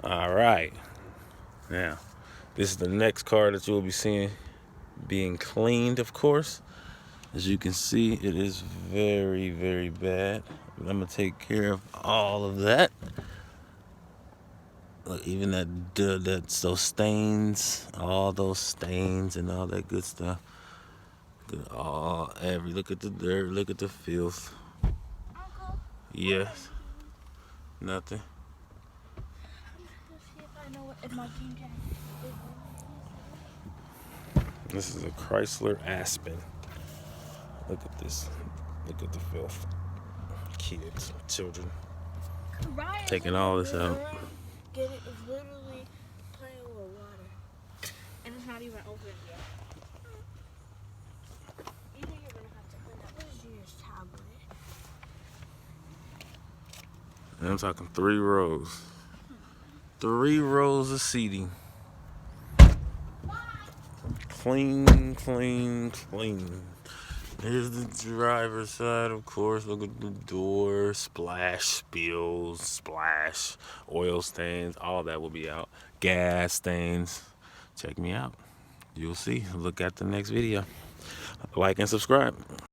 All right. Now, this is the next car that you'll be seeing being cleaned, of course. As you can see, it is very, very bad. But I'm gonna take care of all of that. Look, even those stains, all those stains and all that good stuff. Look at the dirt, look at the filth. Uncle, Yes. Nothing. let's see if I know what in my jean jacket This is a Chrysler Aspen. Look at this. Look at the filth. Kids, children, Ryan taking all this out. Get it is literally playing with water. And it's not even open yet. You think you're gonna have to clean that. What is yours, tablet? And I'm talking 3 rows. 3 rows of seating. Clean, clean, clean. Here's the driver's side, of course. Look at the door, splash, spills, splash, oil stains, all that will be out. Gas stains. Check me out. You'll see. Look at the next video. Like and subscribe.